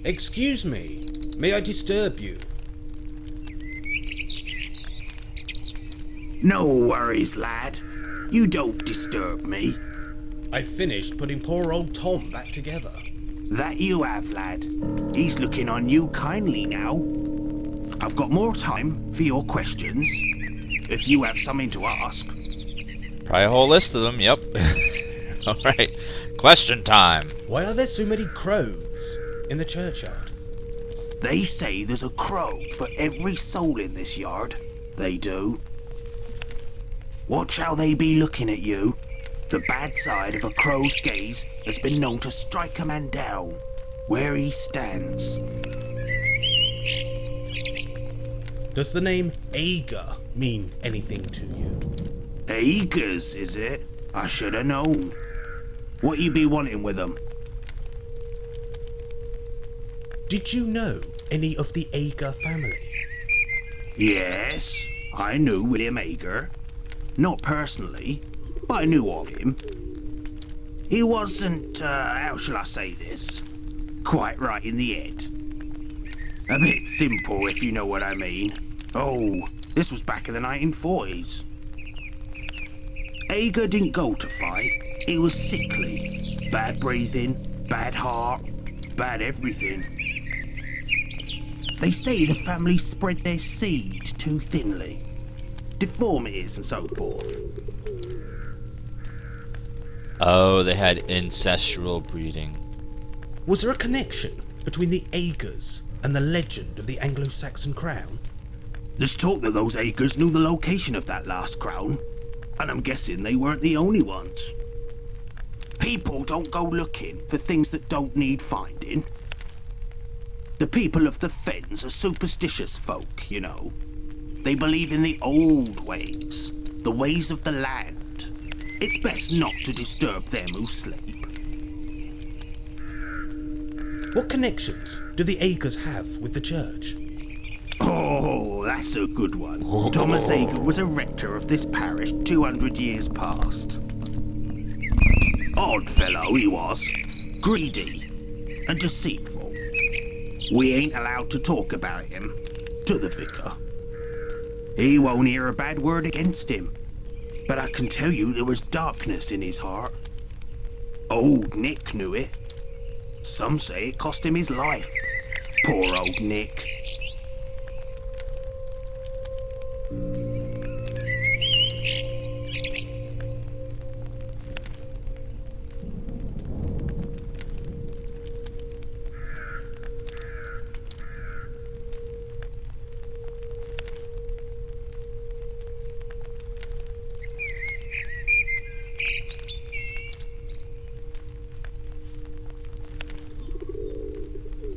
Excuse me, may I disturb you? No worries, lad. You don't disturb me. I finished putting poor old Tom back together. That you have, lad. He's looking on you kindly now. I've got more time for your questions, if you have something to ask. Probably a whole list of them, yep. Alright, question time. Why are there so many crows in the churchyard? They say there's a crow for every soul in this yard. They do. Watch how they be looking at you. The bad side of a crow's gaze has been known to strike a man down where he stands. Does the name Ager mean anything to you? Agers, is it? I should have known. What you be wanting with them? Did you know any of the Ager family? Yes, I knew William Ager. Not personally, but I knew of him. He wasn't, how shall I say this, quite right in the head. A bit simple, if you know what I mean. Oh, this was back in the 1940s. Ager didn't go to fight. He was sickly. Bad breathing, bad heart, bad everything. They say the family spread their seed too thinly. Deformities and so forth. Oh, they had incestual breeding. Was there a connection between the Agers and the legend of the Anglo-Saxon crown? There's talk that those Agers knew the location of that last crown, and I'm guessing they weren't the only ones. People don't go looking for things that don't need finding. The people of the Fens are superstitious folk, you know. They believe in the old ways, the ways of the land. It's best not to disturb them who sleep. What connections do the Agers have with the church? Oh, that's a good one. Thomas Ager was a rector of this parish 200 years past. Odd fellow he was. Greedy and deceitful. We ain't allowed to talk about him to the vicar. He won't hear a bad word against him. But I can tell you there was darkness in his heart. Old Nick knew it. Some say it cost him his life. Poor old Nick.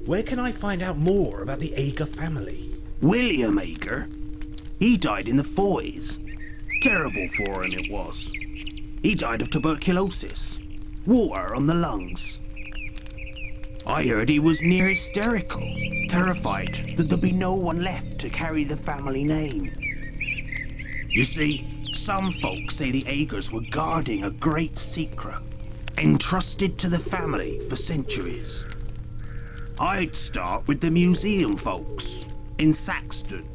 Where can I find out more about the Ager family? William Ager. He died in the 40s. Terrible for him it was. He died of tuberculosis. Water on the lungs. I heard he was near hysterical, terrified that there'd be no one left to carry the family name. You see, some folks say the Agers were guarding a great secret, entrusted to the family for centuries. I'd start with the museum folks in Saxton,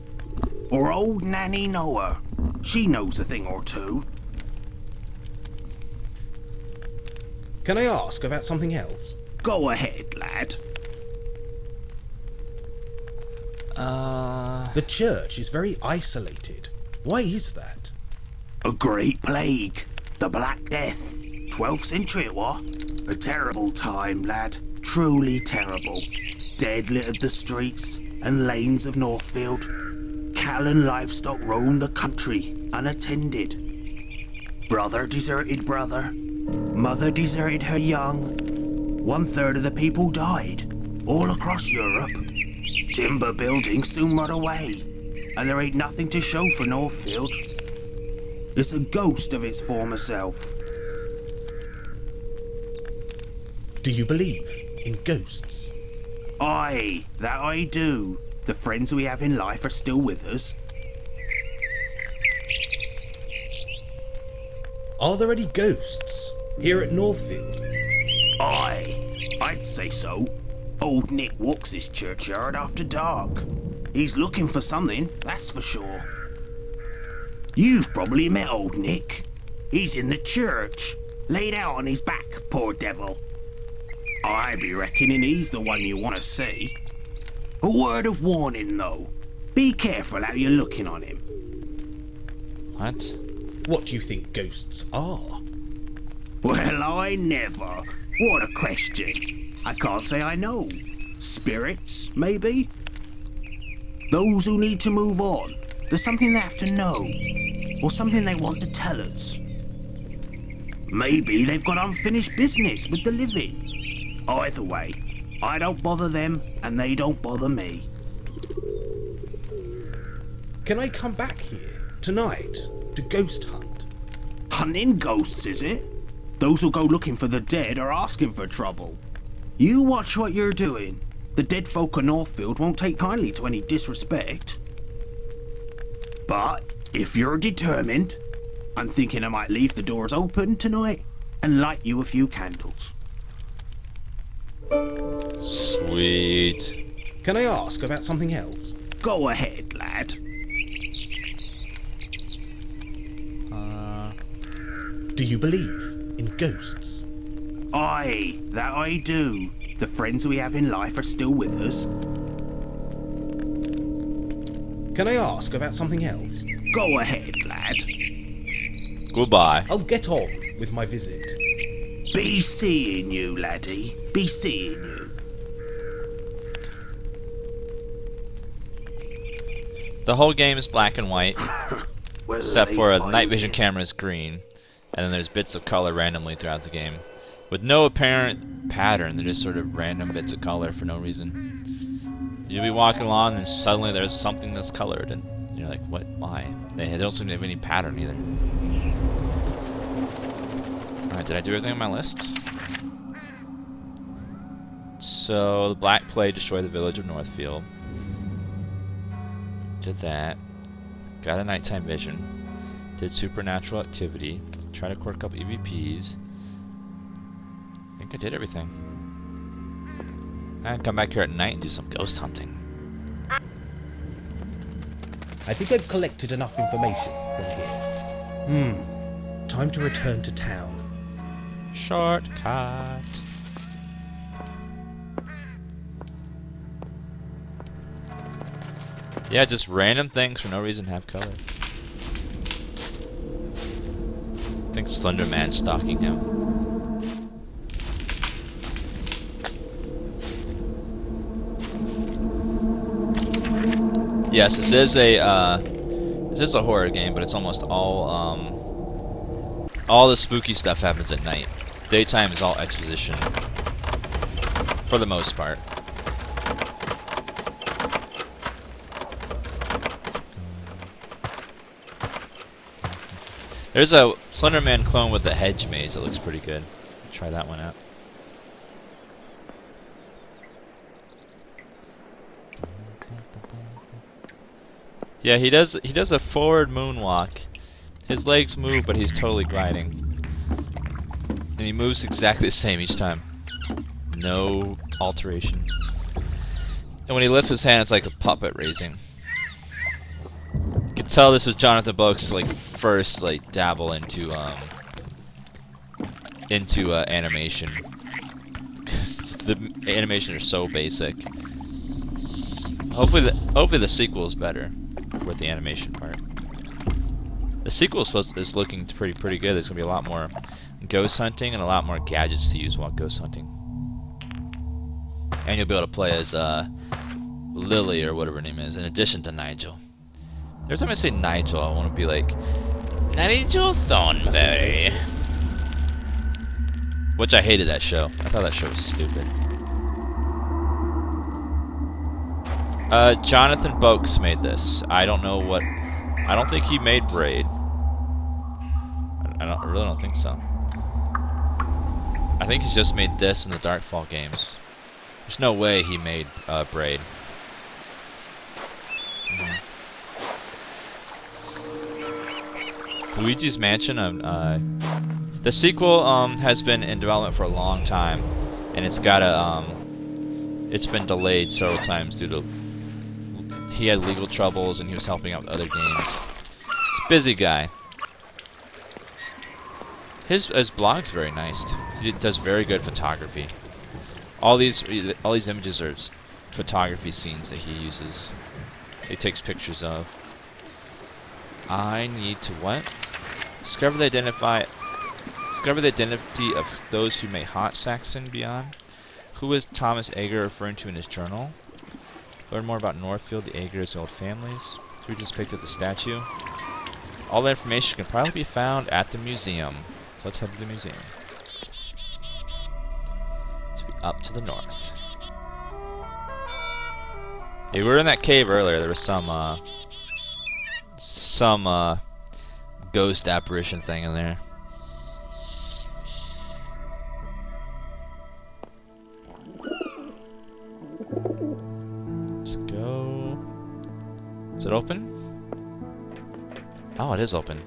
or old Nanny Noah. She knows a thing or two. Can I ask about something else? Go ahead, lad. The church is very isolated. Why is that? A great plague. The Black Death. 12th century it was. A terrible time, lad. Truly terrible. Dead littered the streets and lanes of Northfield. Cattle and livestock roamed the country, unattended. Brother deserted brother. Mother deserted her young. 1/3 of the people died, all across Europe. Timber buildings soon rot away, and there ain't nothing to show for Northfield. It's a ghost of its former self. Do you believe in ghosts? Aye, that I do. The friends we have in life are still with us. Are there any ghosts here at Northfield? Aye, I'd say so. Old Nick walks this churchyard after dark. He's looking for something, that's for sure. You've probably met old Nick. He's in the church, laid out on his back, poor devil. I be reckoning he's the one you want to see. A word of warning, though. Be careful how you're looking on him. What? What do you think ghosts are? Well, I never. What a question. I can't say I know. Spirits, maybe? Those who need to move on. There's something they have to know. Or something they want to tell us. Maybe they've got unfinished business with the living. Either way, I don't bother them and they don't bother me. Can I come back here tonight to ghost hunt? Hunting ghosts, is it? Those who go looking for the dead are asking for trouble. You watch what you're doing. The dead folk of Northfield won't take kindly to any disrespect. But if you're determined, I'm thinking I might leave the doors open tonight and light you a few candles. Sweet. Can I ask about something else? Go ahead, lad. Do you believe in ghosts? Aye, that I do. The friends we have in life are still with us. Can I ask about something else? Go ahead, lad. Goodbye. I'll get on with my visit. Be seeing you, laddie. Be seeing you. The whole game is black and white, Whether except they for the find night vision it. camera is green, and then there's bits of color randomly throughout the game, with no apparent pattern. They're just sort of random bits of color for no reason. You'll be walking along, and suddenly there's something that's colored, and you're like, "What? Why?" They don't seem to have any pattern either. All right, did I do everything on my list? So the Black Plague destroyed the village of Northfield. Did that. Got a nighttime vision. Did supernatural activity. Tried to quirk up EVPs. I think I did everything. I can come back here at night and do some ghost hunting. I think I've collected enough information from here. Time to return to town. Shortcut. Yeah, just random things for no reason have color. I think Slender Man's stalking him. Yes, this is a horror game, but it's almost all the spooky stuff happens at night. Daytime is all exposition, for the most part. There's a Slender Man clone with the hedge maze that looks pretty good. Try that one out. Yeah, he does a forward moonwalk. His legs move, but he's totally gliding. And he moves exactly the same each time. No alteration. And when he lifts his hand, it's like a puppet raising. You can tell this was Jonathan Bloke's first dabble into animation. 'Cause the animations are so basic. Hopefully the sequel is better with the animation part. The sequel is looking pretty good. There's gonna be a lot more ghost hunting and a lot more gadgets to use while ghost hunting. And you'll be able to play as Lily or whatever her name is, in addition to Nigel. Every time I say Nigel, I want to be like Nigel Thornberry, which I hated that show. I thought that show was stupid. Jonathan Bolkes made this. I don't think he made Braid. I really don't think so. I think he's just made this and the Darkfall games. There's no way he made Braid. Luigi's Mansion. The sequel has been in development for a long time, and it's got a it's been delayed several times due to he had legal troubles and he was helping out with other games. He's a busy guy. His blog's very nice. He does very good photography. All these images are photography scenes that he uses. He takes pictures of. I need to what? Discover the identity of those who may haunt Saxon beyond. Who is Thomas Ager referring to in his journal? Learn more about Northfield, the Agers, old families. Who just picked up the statue? All that information can probably be found at the museum. So let's head to the museum. To be up to the north. Yeah, we were in that cave earlier. There was some ghost apparition thing in there. Let's go. Is it open? Oh, it is open.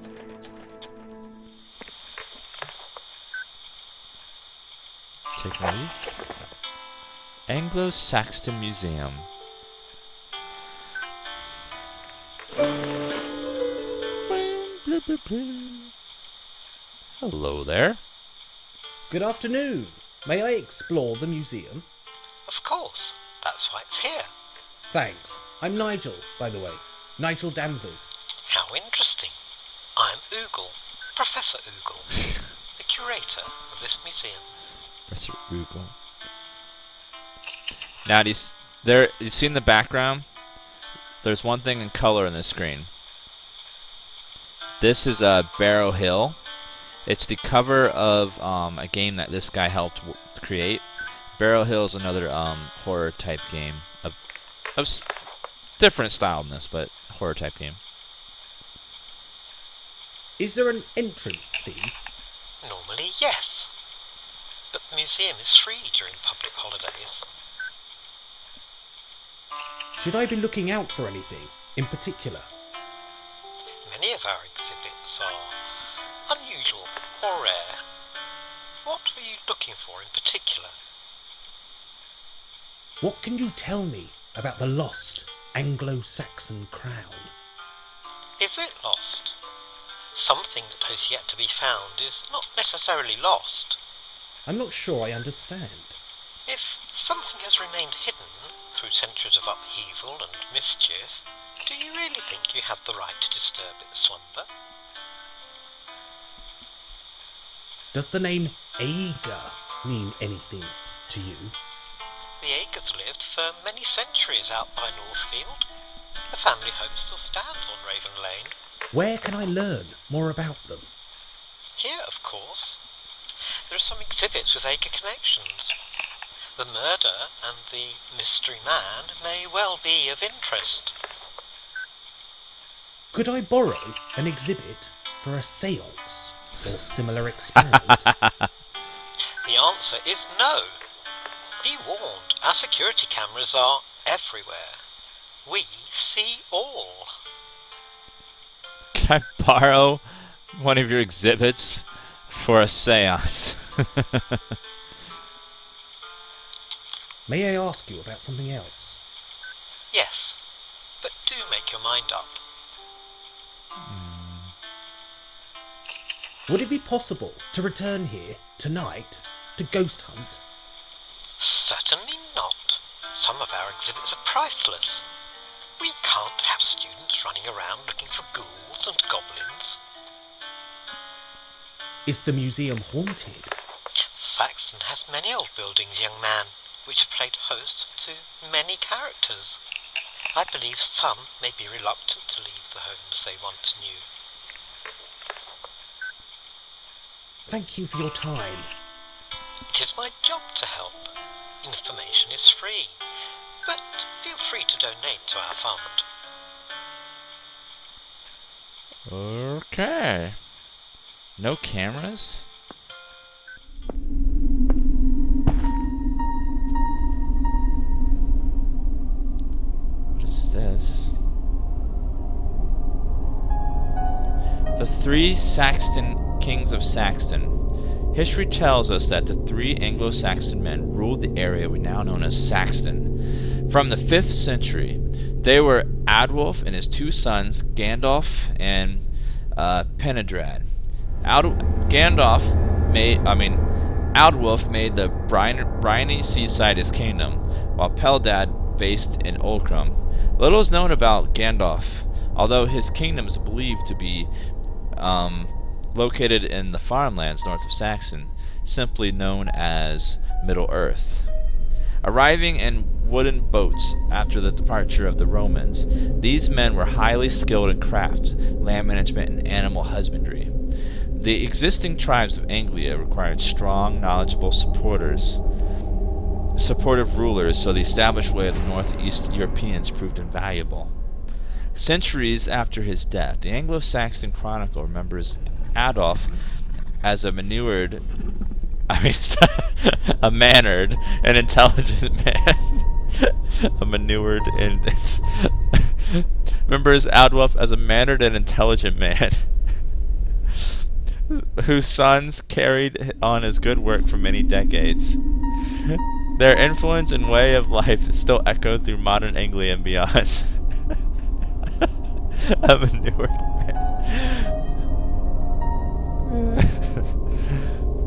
Take one of these. Anglo-Saxon Museum. Hello there. Good afternoon. May I explore the museum? Of course. That's why it's here. Thanks. I'm Nigel, by the way. Nigel Danvers. How interesting. I'm Oogle, Professor Oogle, the curator of this museum. Professor Oogle. Now, you see in the background? There's one thing in color in the screen. This is Barrow Hill. It's the cover of a game that this guy helped create. Barrow Hill is another horror type game of different style than this, but horror type game. Is there an entrance fee? Normally, yes. But the museum is free during public holidays. Should I be looking out for anything in particular? Many of our exhibits are unusual or rare. What were you looking for in particular? What can you tell me about the lost Anglo-Saxon crown? Is it lost? Something that has yet to be found is not necessarily lost. I'm not sure I understand. If something has remained hidden through centuries of upheaval and mischief, do you really think you have the right to disturb its slumber? Does the name Ager mean anything to you? The Agers lived for many centuries out by Northfield. The family home still stands on Raven Lane. Where can I learn more about them? Here, of course. There are some exhibits with Ager connections. The murder and the mystery man may well be of interest. Could I borrow an exhibit for a séance or similar experiment? The answer is no. Be warned, our security cameras are everywhere. We see all. Can I borrow one of your exhibits for a séance? May I ask you about something else? Yes, but do make your mind up. Would it be possible to return here tonight to ghost hunt? Certainly not. Some of our exhibits are priceless. We can't have students running around looking for ghouls and goblins. Is the museum haunted? Saxon has many old buildings, young man, which have played host to many characters. I believe some may be reluctant to leave the homes they once knew. Thank you for your time. It is my job to help. Information is free, but feel free to donate to our fund. Okay. No cameras? What is this? The Three Saxon Kings of Saxton. History tells us that the 3 Anglo-Saxon men ruled the area we now know as Saxton. From the 5th century, they were Adwulf and his 2 sons, Gandalf and Penedrad. Aldwulf made the briny seaside his kingdom, while Peldad based in Olcrum. Little is known about Gandalf, although his kingdom is believed to be located in the farmlands north of Saxon, simply known as Middle-earth. Arriving in wooden boats after the departure of the Romans, these men were highly skilled in craft, land management, and animal husbandry. The existing tribes of Anglia required strong, knowledgeable supportive rulers, so the established way of the Northeast Europeans proved invaluable. Centuries after his death, the Anglo-Saxon Chronicle remembers Adolf as a mannered and intelligent man. Remembers Adolf as a mannered and intelligent man whose sons carried on his good work for many decades. Their influence and way of life is still echoed through modern Anglia and beyond. A mannered man.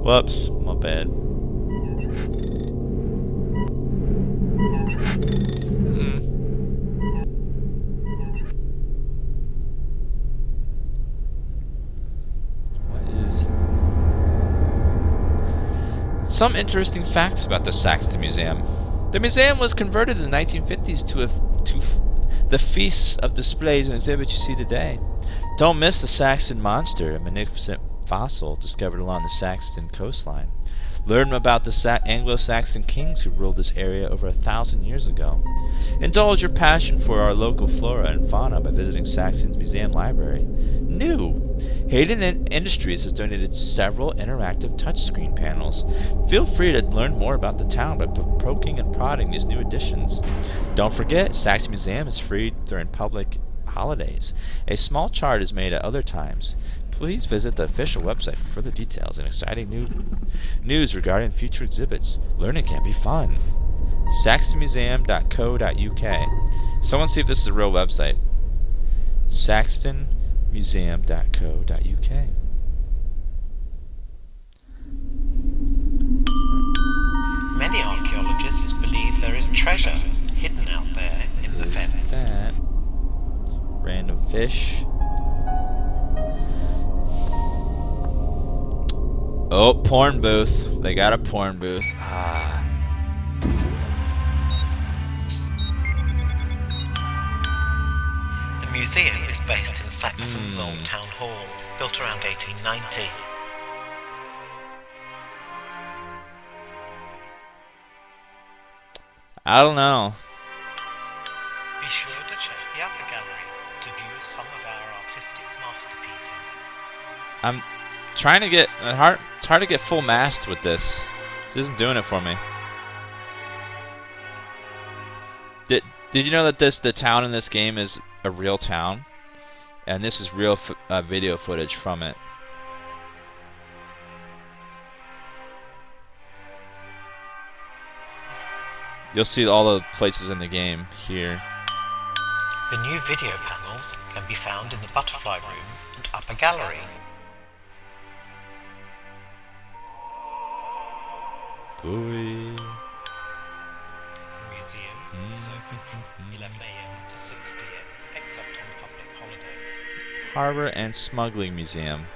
Whoops, my bad. What is... Some interesting facts about the Saxton Museum. The museum was converted in the 1950s to the feasts of displays and exhibits you see today. Don't miss the Saxton Monster, a magnificent fossil discovered along the Saxton coastline. Learn about the Anglo-Saxon kings who ruled this area over 1,000 years ago. Indulge your passion for our local flora and fauna by visiting Saxton's Museum Library. New! Hayden Industries has donated several interactive touchscreen panels. Feel free to learn more about the town by poking and prodding these new additions. Don't forget, Saxton Museum is free during public holidays. A small chart is made at other times. Please visit the official website for further details and exciting news regarding future exhibits. Learning can be fun. saxtonmuseum.co.uk. Someone see if this is a real website. saxtonmuseum.co.uk. Many archaeologists believe there is treasure hidden out there in the fens. That random fish. Oh, porn booth. They got a porn booth. Ah. The museum is based in Saxon's old town hall, built around 1890. I don't know. Be sure to check the upper gallery to view some of our artistic masterpieces. I'm trying to get it's hard to get full mast with this. This isn't doing it for me. Did you know that the town in this game is a real town, and this is real video footage from it? You'll see all the places in the game here. The new video panels can be found in the butterfly room and upper gallery. Boy. The museum is open from 11 AM to 6 PM, except on public holidays. Harbor and Smuggling Museum.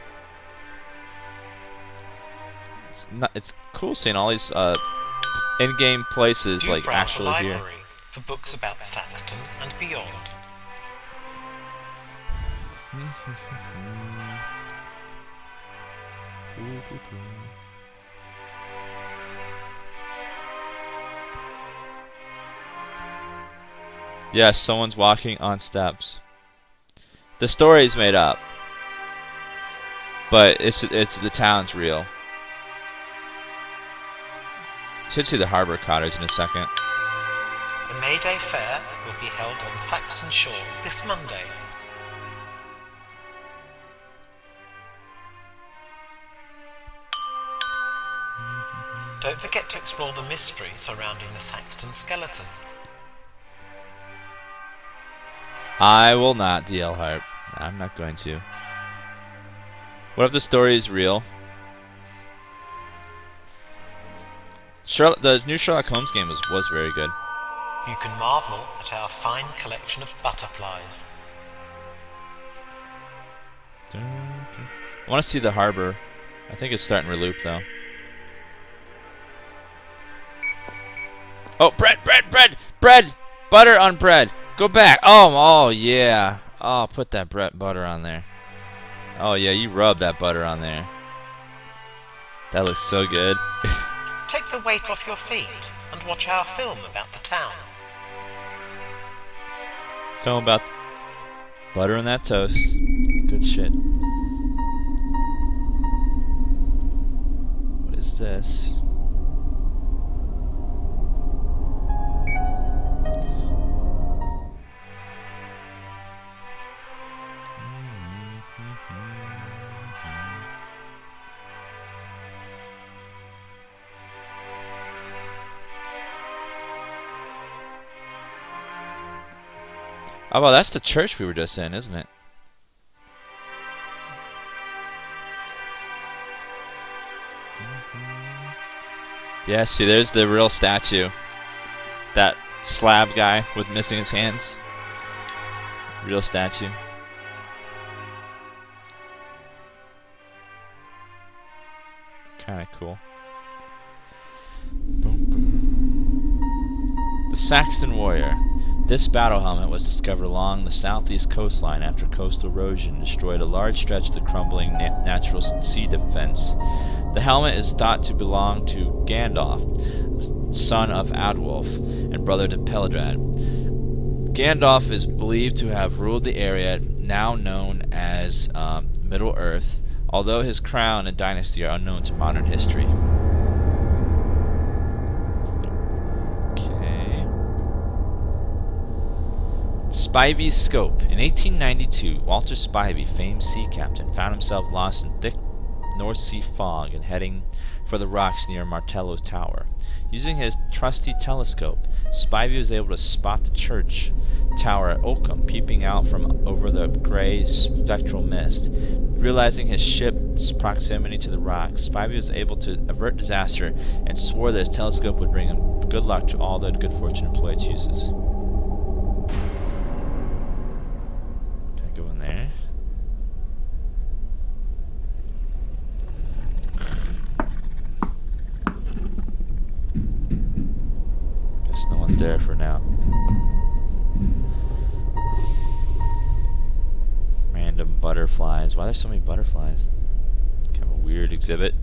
It's cool seeing all these in-game places Do like browse the actually here. library for books about Saxton and beyond. Yes, someone's walking on steps. The story's made up, but it's the town's real. Should see the Harbor Cottage in a second. The May Day Fair will be held on Saxton Shore this Monday. Don't forget to explore the mystery surrounding the Saxton skeleton. I will not, DL Harp. I'm not going to. What if the story is real? The new Sherlock Holmes game was very good. You can marvel at our fine collection of butterflies. I want to see the harbor. I think it's starting to reloop though. Oh, bread! Butter on bread. Go back. Oh yeah. Oh, put that butter on there. Oh yeah, you rub that butter on there. That looks so good. Take the weight off your feet and watch our film about the town. Film about butter on that toast. Good shit. What is this? Oh, well, that's the church we were just in, isn't it? Yeah, see, there's the real statue. That slab guy with missing his hands. Real statue. Kinda cool. The Saxton Warrior. This battle helmet was discovered along the southeast coastline after coastal erosion destroyed a large stretch of the crumbling natural sea defense. The helmet is thought to belong to Gandalf, son of Adwulf and brother to Peledrad. Gandalf is believed to have ruled the area now known as Middle-earth, although his crown and dynasty are unknown to modern history. Spivey's Scope. In 1892, Walter Spivey, famed sea captain, found himself lost in thick North Sea fog and heading for the rocks near Martello Tower. Using his trusty telescope, Spivey was able to spot the church tower at Oakham peeping out from over the gray spectral mist. Realizing his ship's proximity to the rocks, Spivey was able to avert disaster and swore that his telescope would bring him good luck to all the good fortune employed uses. Go in there. Guess no one's there for now. Random butterflies. Why are there so many butterflies? It's kind of a weird exhibit.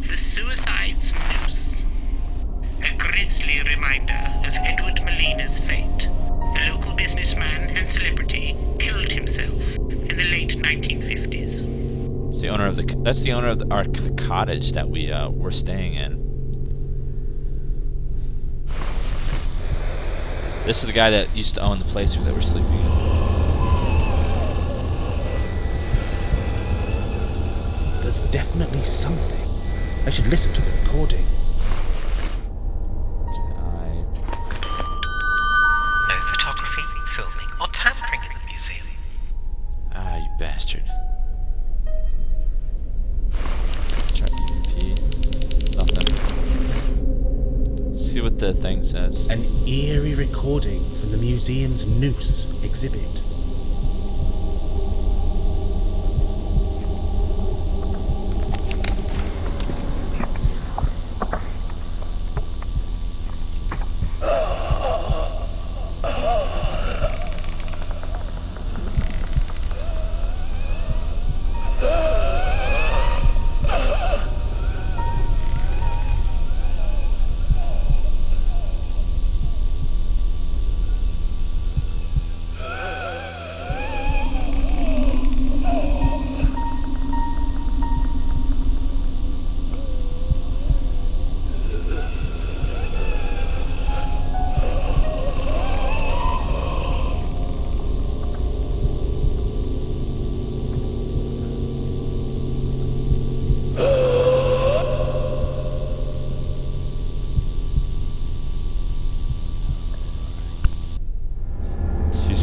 The Suicide's Noose. A grisly reminder of Edward Molina's fate. The local businessman and celebrity killed himself in the late 1950s. It's the owner of that's the owner of the cottage that we were staying in. This is the guy that used to own the place that we're sleeping in. There's definitely something. I should listen to the recording. No photography, filming, or tampering in the museum. Ah, you bastard. Nothing. Let's see what the thing says. An eerie recording from the museum's Noose exhibit.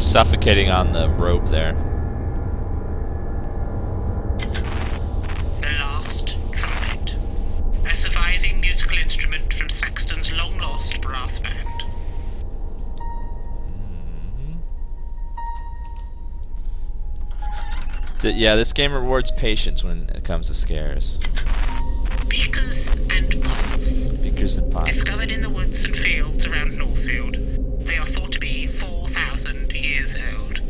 suffocating on the rope there. The Last Trumpet. A surviving musical instrument from Saxton's long-lost brass band. Yeah, this game rewards patience when it comes to scares. Beakers and pots. Beakers and pots. Discovered in the woods and fields around Northfield, they are thought to be 4,000 years old.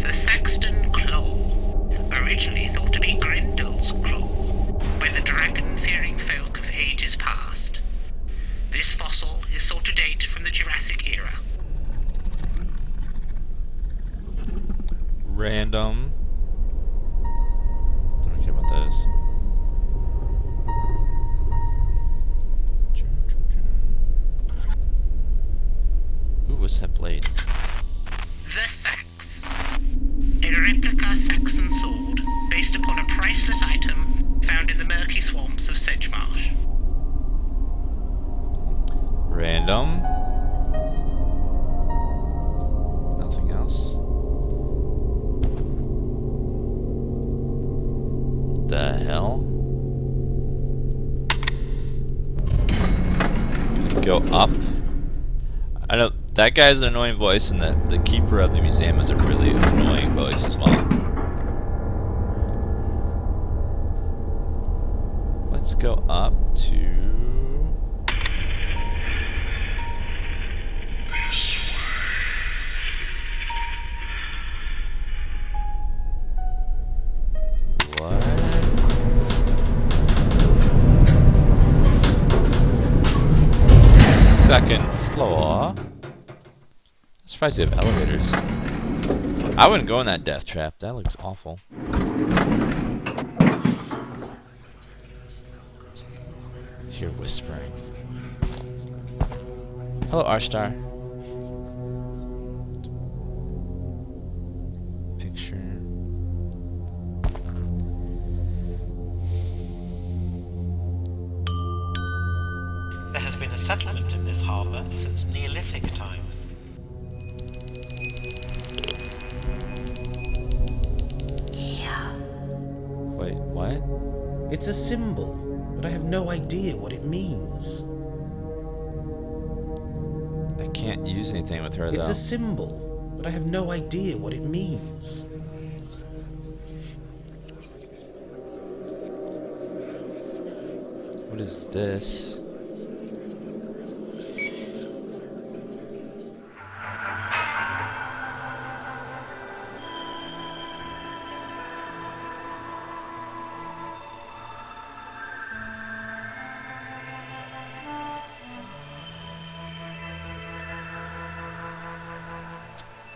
The Saxton Claw, originally thought to be Grendel's Claw, by the dragon-fearing folk of ages past. This fossil is thought to date from the Jurassic era. Random. Don't care about those. Ooh, what's that blade? The Sax. A replica Saxon sword based upon a priceless item found in the murky swamps of Sedgemarsh. Random. Nothing else. The hell? Go up. I know that guy's an annoying voice, and the keeper of the museum is a really annoying voice as well. Let's go up to. What? Second floor. I'm surprised they have elevators. I wouldn't go in that death trap. That looks awful. Hear whispering. Hello, Arstar. Picture. There has been a settlement in this harbour since Neolithic times. Wait, what? It's a symbol, but I have no idea what it means. I can't use anything with her It's though. a symbol, but I have no idea what it means. What is this?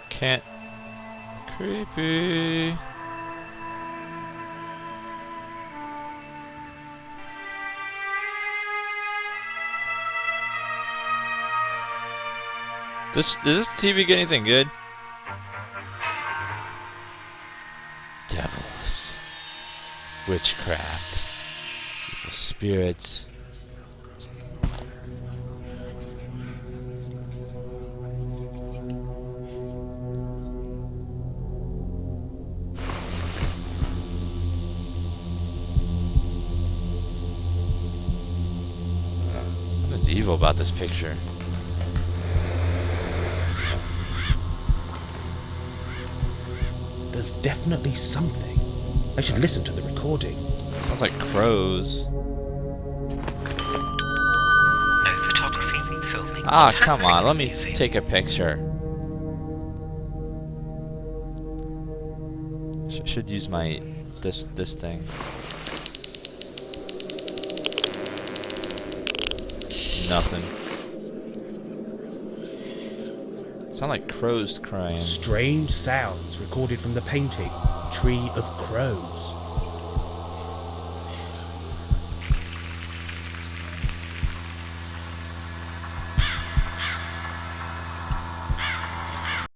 Can't. Creepy. Does this TV get anything good? Devils. Witchcraft. Evil spirits. What's evil about this picture? There's definitely something. I should listen to the recording. Sounds like crows. No photography, filming. Ah, or come tampering on, let with me music. take a picture. Should use my this thing. Nothing. Sound like crows crying. Strange sounds recorded from the painting Tree of Crows.